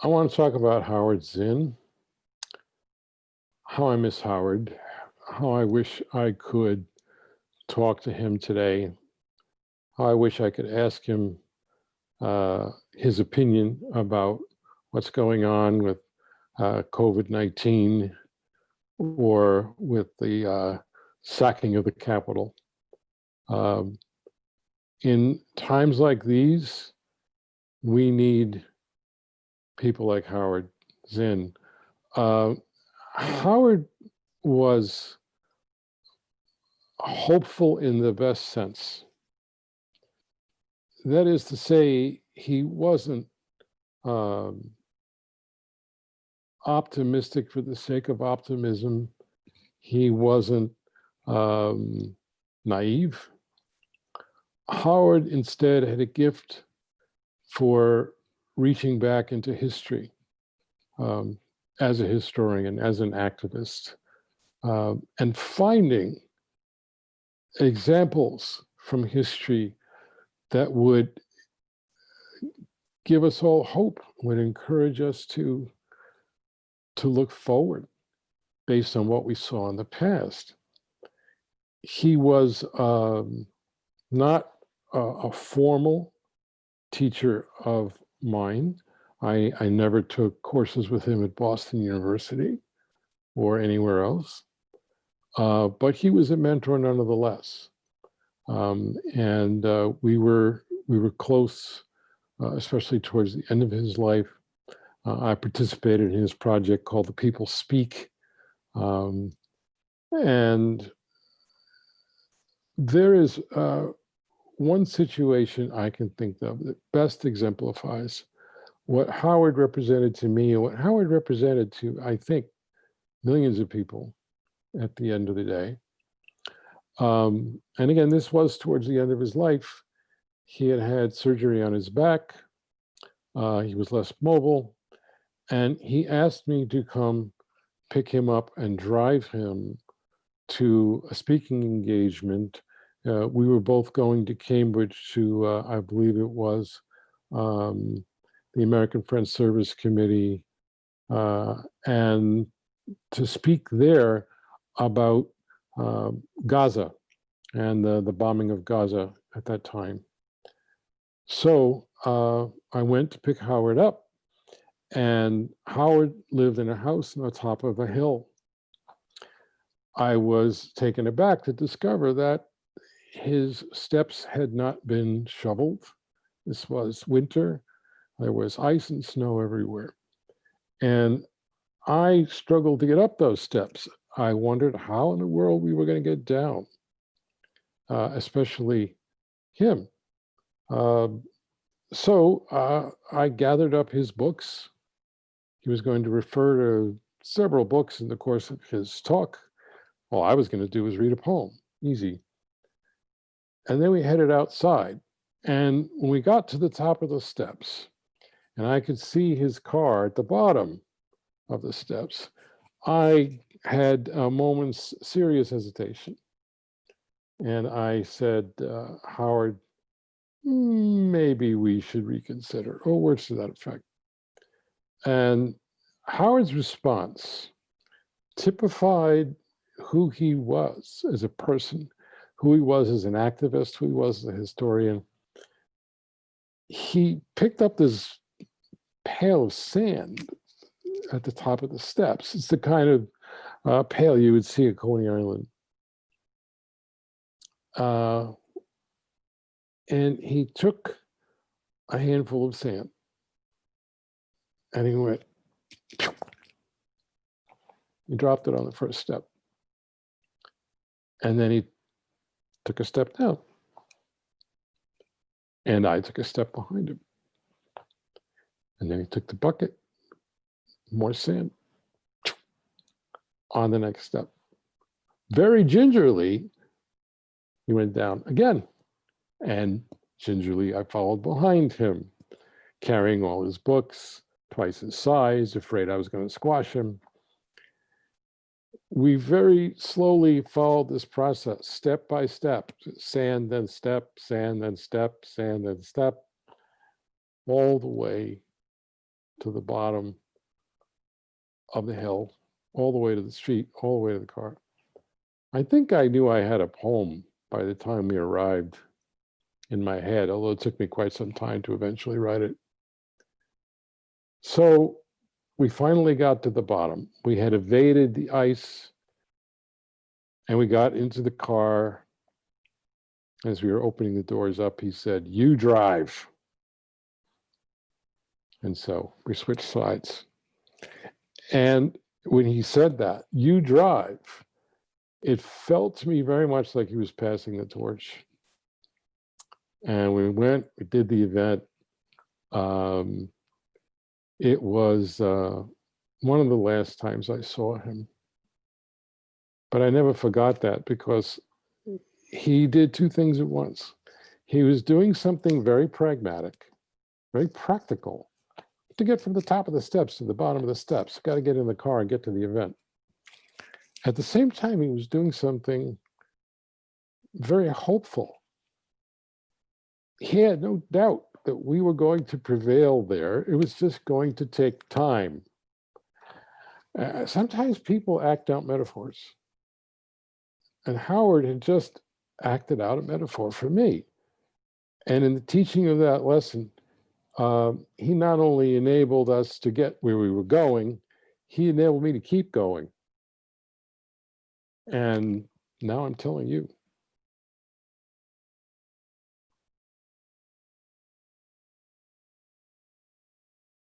I want to talk about Howard Zinn, how I miss Howard, how I wish I could talk to him today, how I wish I could ask him his opinion about what's going on with COVID-19 or with the sacking of the Capitol. In times like these, we need people like Howard Zinn. Howard was hopeful in the best sense. That is to say, he wasn't optimistic for the sake of optimism. He wasn't naive. Howard instead had a gift for reaching back into history as a historian, as an activist, and finding examples from history that would give us all hope, would encourage us to look forward based on what we saw in the past. He was not a formal teacher of mine. I never took courses with him at Boston University or anywhere else, but he was a mentor nonetheless. And we were close, especially towards the end of his life. I participated in his project called The People Speak. And there is one situation I can think of that best exemplifies what Howard represented to me and what Howard represented to, I think, millions of people at the end of the day. And again, this was towards the end of his life. He had had surgery on his back. He was less mobile. And he asked me to come pick him up and drive him to a speaking engagement. We were both going to Cambridge to, I believe it was, the American Friends Service Committee, and to speak there about Gaza and the bombing of Gaza at that time. So I went to pick Howard up, and Howard lived in a house on the top of a hill. I was taken aback to discover that his steps had not been shoveled. This was winter. There was ice and snow everywhere. And I struggled to get up those steps. I wondered how in the world we were going to get down, especially him. So I gathered up his books. He was going to refer to several books in the course of his talk. All I was going to do was read a poem, easy. And then we headed outside. And when we got to the top of the steps, and I could see his car at the bottom of the steps, I had a moment's serious hesitation. And I said, Howard, maybe we should reconsider, or words to that effect. And Howard's response typified who he was as a person, who he was as an activist, who he was as a historian. He picked up this pail of sand at the top of the steps. It's the kind of pail you would see at Coney Island. And he took a handful of sand and he went, pew. He dropped it on the first step. And then he took a step down. And I took a step behind him. And then he took the bucket, more sand, on the next step. Very gingerly, he went down again. And gingerly, I followed behind him, carrying all his books, twice his size, afraid I was going to squash him. We very slowly followed this process, step by step, sand, then step, sand, then step, sand, then step, all the way to the bottom of the hill, all the way to the street, all the way to the car. I think I knew I had a poem by the time we arrived in my head, although it took me quite some time to eventually write it. So we finally got to the bottom. We had evaded the ice and we got into the car. As we were opening the doors up, he said, "You drive." And so we switched sides. And when he said that, "You drive," it felt to me very much like he was passing the torch. And we went, we did the event. It was one of the last times I saw him. But I never forgot that, because he did two things at once. He was doing something very pragmatic, very practical. To get from the top of the steps to the bottom of the steps, got to get in the car and get to the event. At the same time, he was doing something very hopeful. He had no doubt that we were going to prevail there. It was just going to take time. Sometimes people act out metaphors. And Howard had just acted out a metaphor for me. And in the teaching of that lesson, he not only enabled us to get where we were going, he enabled me to keep going. And now I'm telling you.